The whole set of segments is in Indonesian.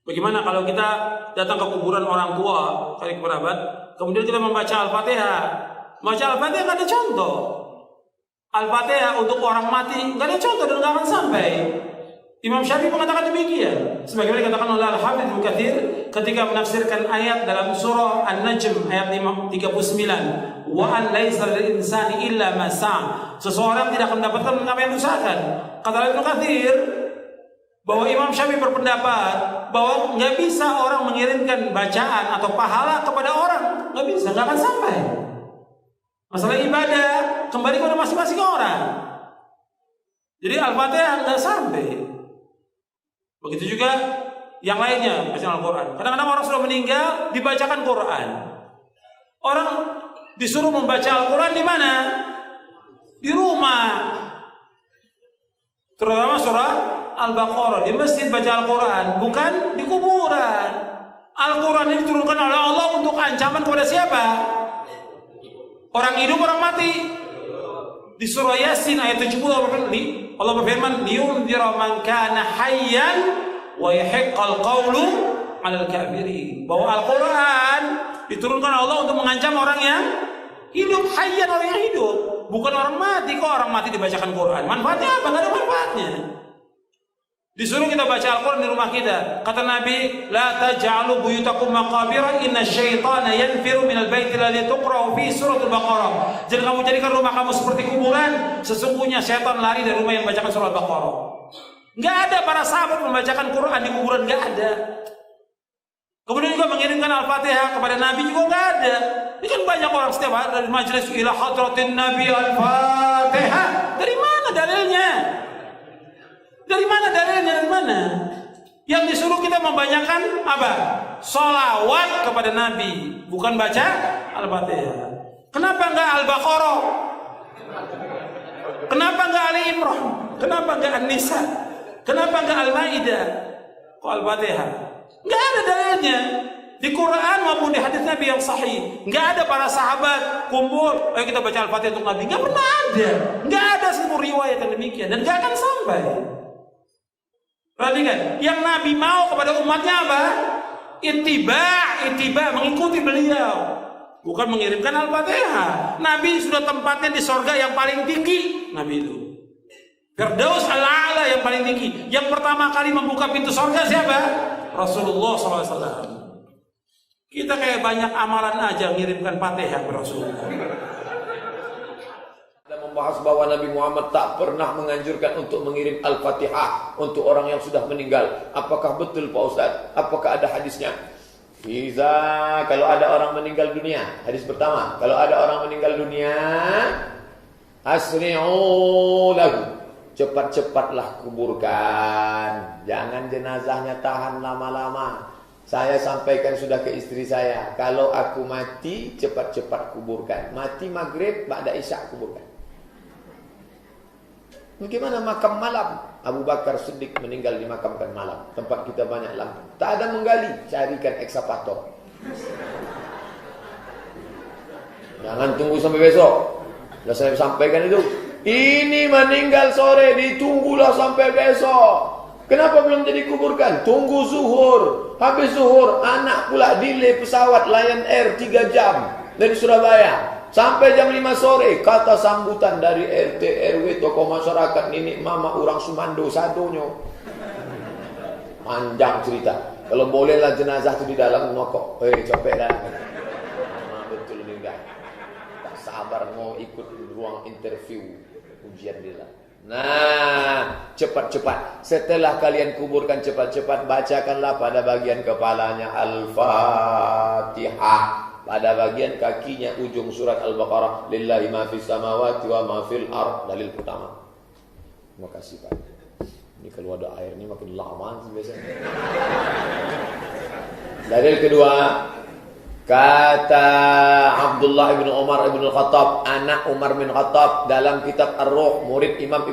Bagaimana kalau kita datang ke kuburan orang tua, kali kerabat, kemudian kita membaca Al-Fatihah. Baca Al-Fatihah nggak ada contoh. Al-Fatihah untuk orang mati nggak ada contoh dan nggak akan sampai. Imam Syafi'i mengatakan demikian. Sebagaimana dikatakan oleh Al-Hafidz Ibnu Katsir ketika menafsirkan ayat dalam surah An-Najm ayat 39, wa an laisa lil insani illa ma sa'a. Seseorang tidak akan mendapatkan apa yang diusahakan. Kata Ibnu Katsir bahwa Imam Syafi'i berpendapat bahwa nggak bisa orang mengirimkan bacaan atau pahala kepada orang, nggak bisa, nggak akan sampai. Masalah ibadah kembali kepada masing-masing orang. Jadi Al-Fatihah nggak sampai. Begitu juga yang lainnya, bacaan Al-Quran. Kadang-kadang orang sudah meninggal dibacakan Quran. Orang disuruh membaca Al-Quran di mana? Di rumah. Terutama surah Al-Baqarah, di masjid baca Al-Quran, bukan di kuburan. Al-Quran ini diturunkan oleh Allah untuk ancaman kepada siapa? Orang hidup, orang mati. Di surah Yasin ayat 70 Allah berfirman, liyunzira man kana hayyan wa yahiqqal qawlu 'alal kafirin. Bahwa Al-Quran diturunkan Allah untuk mengancam orang yang hidup, hayyan, orang yang hidup, bukan orang mati. Kok orang mati dibacakan Quran? Manfaatnya apa? Enggak ada manfaatnya. Disuruh kita baca Al-Quran di rumah kita. Kata Nabi, la taj'alu buyutakum maqabira inna syaitana yanfiru minal baiti alladhi tuqra'u fi suratul Baqarah. Jangan kamu jadikan rumah kamu seperti kuburan. Sesungguhnya syaitan lari dari rumah yang membacakan surah Al-Baqarah. Enggak ada para sahabat membacakan Quran di kuburan, enggak ada. Kemudian juga mengirimkan Al-Fatihah kepada Nabi juga enggak ada. Ini kan banyak orang setiap hari dari majelis ila hadratin Nabi Al-Fatihah. Dari mana dalilnya? Dari mana dalilnya? Dari mana? Yang disuruh kita membanyakan apa? Sholawat kepada Nabi, bukan baca Al-Fatihah. Kenapa enggak Al-Baqarah? Kenapa enggak Ali Imran? Kenapa enggak An-Nisa? Kenapa enggak Al-Maidah? Kok Al-Fatihah? Enggak ada dalilnya. Di Quran maupun di hadis Nabi yang sahih, enggak ada para sahabat kumpul, ayo kita baca Al-Fatihah untuk Nabi. Enggak pernah ada. Enggak ada seluruh riwayat yang demikian dan enggak akan sampai. Perhatikan, yang Nabi mau kepada umatnya apa? Ittiba, mengikuti beliau, bukan mengirimkan Al-Fatihah. Nabi sudah tempatnya di sorga yang paling tinggi. Nabi itu Firdaus al-A'la yang paling tinggi. Yang pertama kali membuka pintu sorga siapa? Rasulullah SAW. Kita kayak banyak amalan aja mengirimkan Fatihah ke Rasulullah. Membahas bahwa Nabi Muhammad tak pernah menganjurkan untuk mengirim Al-Fatihah untuk orang yang sudah meninggal. Apakah betul Pak Ustaz? Apakah ada hadisnya? Bisa, kalau ada orang meninggal dunia. Hadis pertama, kalau ada orang meninggal dunia, asri'u lahu, cepat-cepatlah kuburkan. Jangan jenazahnya tahan lama-lama. Saya sampaikan sudah ke istri saya, kalau aku mati cepat-cepat kuburkan. Mati maghrib, ba'da isya kuburkan. Bagaimana makam malam? Abu Bakar Siddiq meninggal dimakamkan malam. Tempat kita banyak lampu. Tak ada menggali, carikan ekskavator. Jangan tunggu sampai besok. Sudah saya sampaikan itu. Ini meninggal sore, ditunggulah sampai besok. Kenapa belum jadi kuburkan? Tunggu zuhur. Habis zuhur, anak pula delay pesawat Lion Air 3 jam dari Surabaya. Sampai jam 5 sore, kata sambutan dari RT, RW, tokoh masyarakat, nenek mama, orang Sumando, sadonyo. Panjang cerita. Kalau bolehlah jenazah itu di dalam ngokok. Capek dah. Betul juga. Tak sabar mau ikut ruang interview ujian dia. Nah, cepat-cepat. Setelah kalian kuburkan cepat-cepat, bacakanlah pada bagian kepalanya Al-Fatihah. Pada bagian kakinya ujung surat Al-Baqarah, lillahi ma fis samawati wa ma fil ard. Dalil pertama. Terima kasih Pak. Ini kalau ada air ini makin lama biasanya. Dalil kedua, kata Abdullah bin Umar bin Khattab, anak Umar bin Khattab, dalam kitab Ar-Ruh, murid Imam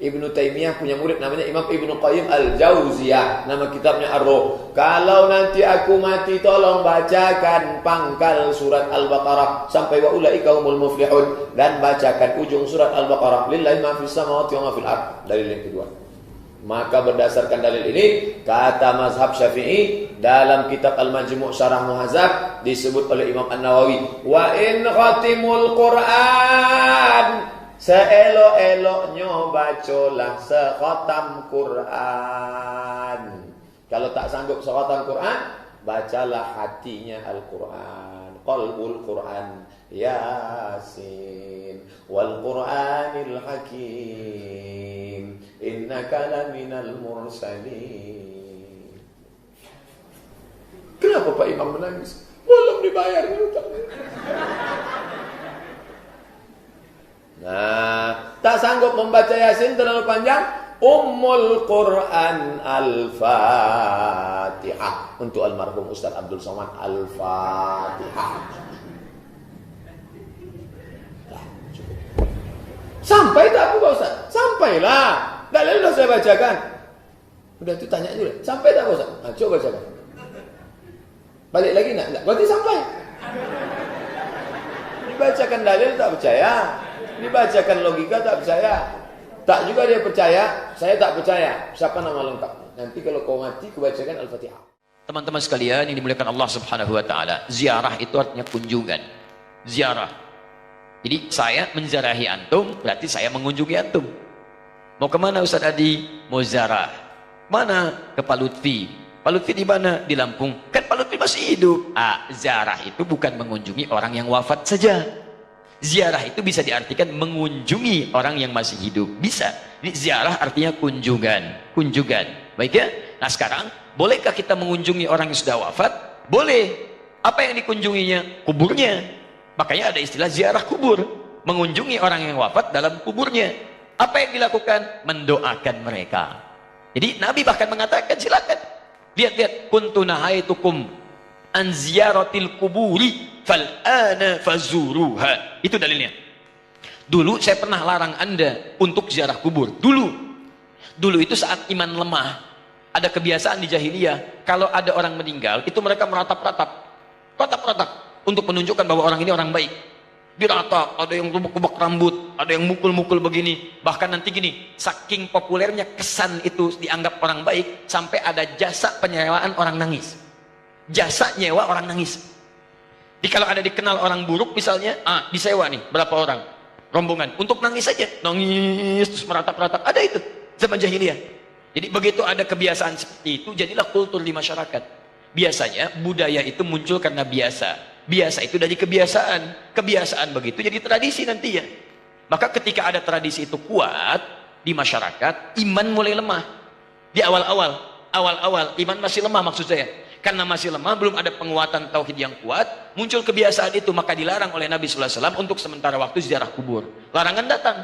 Ibnu Taimiyah punya murid namanya Imam Ibnu Qayyim Al-Jauziyah, nama kitabnya Ar-Ruh. Kalau nanti aku mati, tolong bacakan pangkal surat Al-Baqarah sampai wa ulaika humul muflihun, dan bacakan ujung surat Al-Baqarah, lillahi ma fis samawati wa ma fil ard. Dalil yang kedua. Maka berdasarkan dalil ini, kata mazhab Syafi'i dalam kitab Al-Majmu' Syarah Muhadzab disebut oleh Imam An-Nawawi, wa in khatimul Qur'an, seelok-eloknya bacalah sekhatam Quran. Kalau tak sanggup sekhatam Quran, bacalah hatinya Al-Quran, qalbul Quran, Yasin wal Qur'anil Hakim, innaka laminal mursalin. Kenapa Pak Imam menangis? Belum dibayar hutang. Nah, tak sanggup membaca Yasin terlalu panjang, Ummul Quran Al-Fatihah untuk almarhum Ustaz Abdul Somad. Al-Fatihah. Sampai tak Pak Ustaz? Sampailah. Dalil sudah saya bacakan. Udah itu tanya dulu. Sampai tak Pak Ustaz? Nah, coba bacakan. Balik lagi enggak? Berarti sampai. Dibacakan dalil tak percaya. Dibacakan logika tak percaya. Tak juga dia percaya, saya tak percaya. Siapa nama lengkap? Nanti kalau kau mati, kau bacakan Al-Fatihah. Teman-teman sekalian yang dimuliakan Allah Subhanahu wa taala, ziarah itu artinya kunjungan. Ziarah. Jadi saya menziarahi antum, berarti saya mengunjungi antum. Mau kemana Ustaz Adi? Mau ziarah. Mana? Ke Pak Lutfi. Pak Lutfi di mana? Di Lampung. Kan Pak Lutfi masih hidup. Ziarah itu bukan mengunjungi orang yang wafat saja. Ziarah itu bisa diartikan mengunjungi orang yang masih hidup. Bisa. Jadi ziarah artinya kunjungan. Kunjungan. Baik ya? Nah sekarang, bolehkah kita mengunjungi orang yang sudah wafat? Boleh. Apa yang dikunjunginya? Kuburnya. Makanya ada istilah ziarah kubur. Mengunjungi orang yang wafat dalam kuburnya. Apa yang dilakukan? Mendoakan mereka. Jadi Nabi bahkan mengatakan, silakan. Lihat-lihat. Kuntu nahaitukum an ziyaratil kuburi fal'ana fazuruha. Itu dalilnya. Dulu saya pernah larang Anda untuk ziarah kubur. Dulu itu saat iman lemah. Ada kebiasaan di jahiliyah, kalau ada orang meninggal, itu mereka meratap-ratap untuk menunjukkan bahwa orang ini orang baik. Diratap, ada yang rubek-rubek rambut, ada yang mukul-mukul begini. Bahkan nanti gini, saking populernya kesan itu dianggap orang baik, sampai ada jasa penyewaan orang nangis. Jasa nyewa orang nangis. Jadi kalau ada dikenal orang buruk misalnya, disewa nih berapa orang rombongan untuk nangis saja, nangis terus meratap-ratap. Ada itu zaman jahiliyah. Jadi begitu ada kebiasaan seperti itu, jadilah kultur di masyarakat. Biasanya budaya itu muncul karena biasa. Biasa itu dari kebiasaan. Kebiasaan begitu jadi tradisi nantinya. Maka ketika ada tradisi itu kuat di masyarakat, iman mulai lemah. Di awal-awal iman masih lemah maksud saya. Karena masih lemah, belum ada penguatan tauhid yang kuat, muncul kebiasaan itu, maka dilarang oleh Nabi sallallahu alaihi wasallam untuk sementara waktu ziarah kubur. Larangan datang.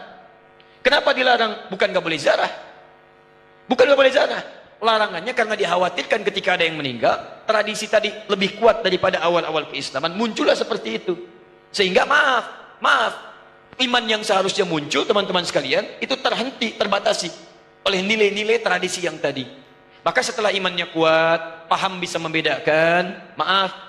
Kenapa dilarang? Bukan gak boleh ziarah. Bukan gak boleh ziarah. Larangannya karena dikhawatirkan ketika ada yang meninggal, tradisi tadi lebih kuat daripada awal-awal keislaman, muncullah seperti itu. Sehingga maaf, iman yang seharusnya muncul teman-teman sekalian, itu terhenti, terbatasi oleh nilai-nilai tradisi yang tadi. Maka setelah imannya kuat, paham bisa membedakan,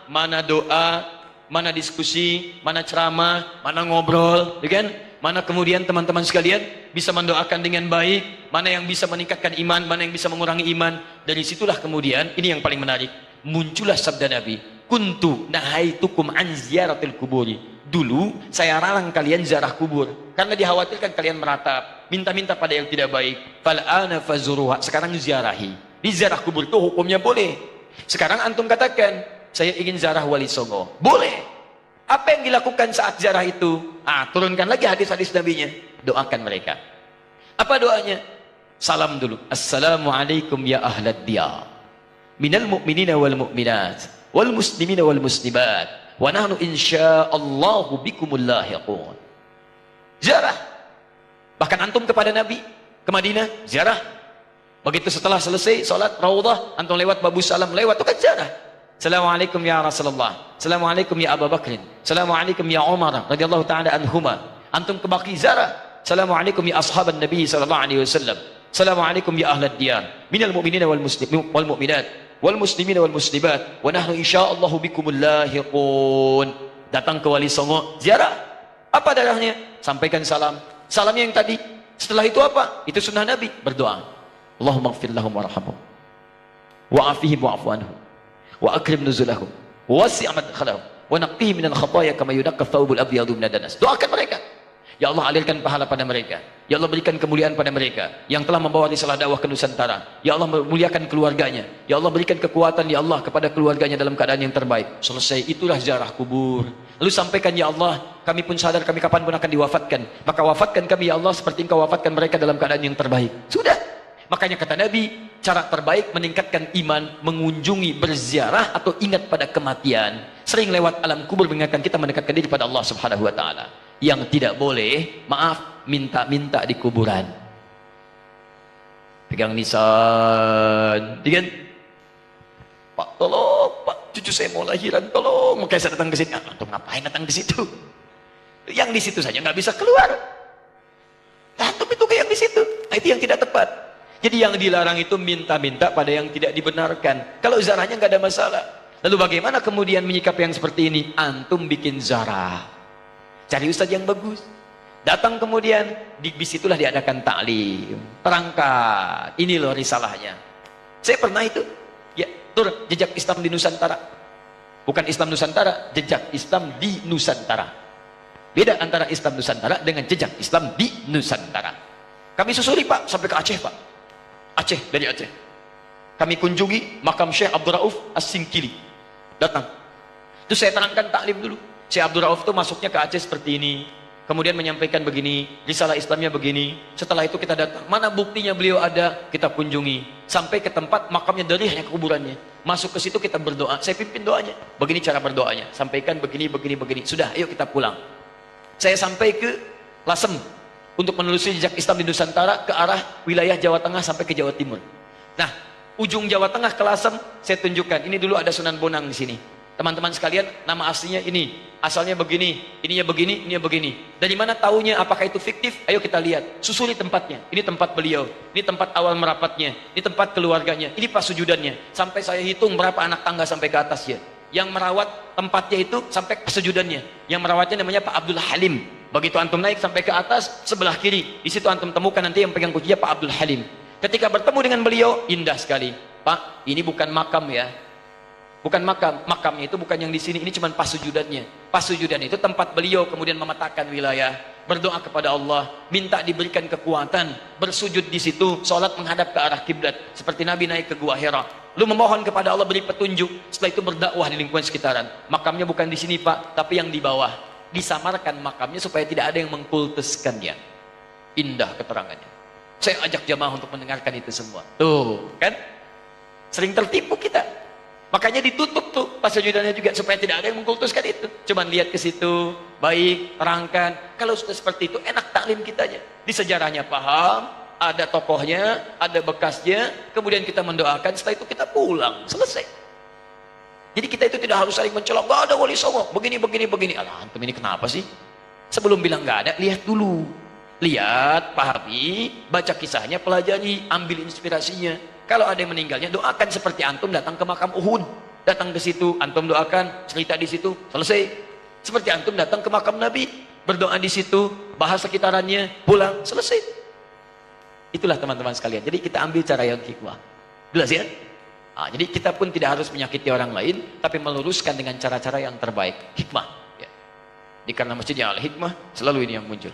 mana doa, mana diskusi, mana ceramah, mana ngobrol, ya kan? Mana kemudian teman-teman sekalian bisa mendoakan dengan baik, mana yang bisa meningkatkan iman, mana yang bisa mengurangi iman. Dari situlah kemudian, ini yang paling menarik, muncullah sabda Nabi, kuntu nahaitukum an ziyaratil kuburi. Dulu saya larang kalian ziarah kubur karena dikhawatirkan kalian meratap, minta-minta pada yang tidak baik. Fal'ana fazuruha. Sekarang ziarahi. Di ziarah kubur itu hukumnya boleh. Sekarang antum katakan, saya ingin ziarah Wali Songo. Boleh. Apa yang dilakukan saat ziarah itu? Turunkan lagi hadis-hadis Nabinya. Doakan mereka. Apa doanya? Salam dulu. Assalamualaikum ya ahlad diyar. Minal mu'minina wal mu'minat. Wal muslimina wal muslimat. Wa nahnu insya'allahu bikumul lahiqun. Ziarah. Bahkan antum kepada Nabi. Ke Madinah. Ziarah. Begitu setelah selesai salat Raudhah, antum lewat Babu Salam, lewat itu kan ziarah. Assalamualaikum ya Rasulullah. Assalamualaikum ya Abu Bakrin. Assalamualaikum ya Umar radhiyallahu taala anhuma. Antum ke Baqi ziarah. Assalamualaikum ya ashaban Nabi sallallahu alaihi wasallam. Assalamualaikum ya ahlad diyar. Minal mu'minina wal muslimin wal mu'minat wal muslimina wal muslimat wa nahnu insyaallahu bikumul lahiqun. Datang ke Wali Songo, ziarah. Apa darahnya? Sampaikan salam. Salamnya yang tadi. Setelah itu apa? Itu sunnah Nabi, berdoa. Allahumma ighfir lahum warhamhum wa'afihim wa'fu anhum wa akrim nuzulahum wasi' madkhalahum wa naqqihim minal khataaya kama yunaqqa thawbul abyadu minad danas. Doakan mereka. Ya Allah, alirkan pahala pada mereka. Ya Allah, berikan kemuliaan pada mereka yang telah membawa risalah dakwah ke Nusantara. Ya Allah, muliakan keluarganya. Ya Allah, berikan kekuatan ya Allah kepada keluarganya dalam keadaan yang terbaik. Selesai, itulah ziarah kubur. Lalu sampaikan, ya Allah, kami pun sadar kami kapan pun akan diwafatkan. Maka wafatkan kami ya Allah seperti Engkau wafatkan mereka dalam keadaan yang terbaik. Sudah. Makanya kata Nabi, cara terbaik meningkatkan iman, mengunjungi, berziarah atau ingat pada kematian. Sering lewat alam kubur mengingatkan kita mendekatkan diri pada Allah Subhanahu wa taala. Yang tidak boleh, maaf, minta-minta di kuburan. Pegang nisan, kan? Pak, tolong, Pak, cucu saya mau lahiran, tolong. Makanya saya datang ke sini. Untuk ngapain datang di situ? Yang di situ saja nggak bisa keluar. Antum itu kayak yang di situ. Nah, itu yang tidak tepat. Jadi yang dilarang itu minta-minta pada yang tidak dibenarkan. Kalau zarahnya nggak ada masalah. Lalu bagaimana kemudian menyikapi yang seperti ini? Antum bikin zarah. Cari ustadz yang bagus. Datang kemudian, di situlah diadakan taklim. Terangkat. Ini loh risalahnya. Saya pernah itu. Ya, tur jejak Islam di Nusantara. Bukan Islam Nusantara, jejak Islam di Nusantara. Beda antara Islam Nusantara dengan jejak Islam di Nusantara. Kami susuri Pak, sampai ke Aceh Pak. Aceh, dari Aceh. Kami kunjungi makam Syekh Abdul Rauf As-Singkili. Datang. Itu saya terangkan taklim dulu. Syekh Abdul Rauf itu masuknya ke Aceh seperti ini. Kemudian menyampaikan begini, risalah Islamnya begini. Setelah itu kita datang. Mana buktinya beliau ada? Kita kunjungi. Sampai ke tempat makamnya dari hanya kuburannya. Masuk ke situ kita berdoa. Saya pimpin doanya. Begini cara berdoanya. Sampaikan begini, begini, begini. Sudah, ayo kita pulang. Saya sampai ke Lasem. Untuk menelusuri jejak Islam di Nusantara ke arah wilayah Jawa Tengah sampai ke Jawa Timur. Nah, ujung Jawa Tengah ke Lasem saya tunjukkan. Ini dulu ada Sunan Bonang di sini. Teman-teman sekalian, nama aslinya ini, asalnya begini, ininya begini, ininya begini. Dari mana taunya? Apakah itu fiktif? Ayo kita lihat. Susuri tempatnya. Ini tempat beliau. Ini tempat awal merapatnya. Ini tempat keluarganya. Ini pas sujudannya. Sampai saya hitung berapa anak tangga sampai ke atasnya. Yang merawat tempatnya itu sampai ke sujudannya. Yang merawatnya namanya Pak Abdul Halim. Begitu antum naik sampai ke atas, sebelah kiri. Di situ antum temukan nanti yang pegang kuncinya Pak Abdul Halim. Ketika bertemu dengan beliau, indah sekali. Pak, ini bukan makam ya. Bukan makam. Makamnya itu bukan yang di sini. Ini cuma pas sujudannya. Pas sujudan itu tempat beliau kemudian memetakan wilayah. Berdoa kepada Allah. Minta diberikan kekuatan. Bersujud di situ. Sholat menghadap ke arah kiblat. Seperti Nabi naik ke Gua Hira. Lu memohon kepada Allah beri petunjuk. Setelah itu berdakwah di lingkungan sekitaran. Makamnya bukan di sini Pak, tapi yang di bawah. Disamarkan makamnya supaya tidak ada yang mengkultuskannya. Indah keterangannya. Saya ajak jamaah untuk mendengarkan itu semua. Tuh, kan? Sering tertipu kita. Makanya ditutup tuh pas sujudannya juga supaya tidak ada yang mengkultuskan itu. Cuman lihat ke situ, baik, terangkan. Kalau sudah seperti itu, enak taklim kitanya. Di sejarahnya paham, ada tokohnya, ada bekasnya, kemudian kita mendoakan, setelah itu kita pulang, selesai. Jadi kita itu tidak harus saling mencolok, gak ada wali songo, begini, begini, begini. Alah, antum ini kenapa sih? Sebelum bilang gak ada, lihat dulu. Lihat, pahami, baca kisahnya, pelajari, ambil inspirasinya. Kalau ada yang meninggalnya, doakan seperti antum datang ke makam Uhud. Datang ke situ, antum doakan, cerita di situ, selesai. Seperti antum datang ke makam Nabi, berdoa di situ, bahas sekitarannya, pulang, selesai. Itulah teman-teman sekalian. Jadi kita ambil cara yang hikmah. Jelas ya? Nah, jadi kita pun tidak harus menyakiti orang lain, tapi meluruskan dengan cara-cara yang terbaik. Hikmah. Ya. Karena masjidnya al-hikmah, selalu ini yang muncul.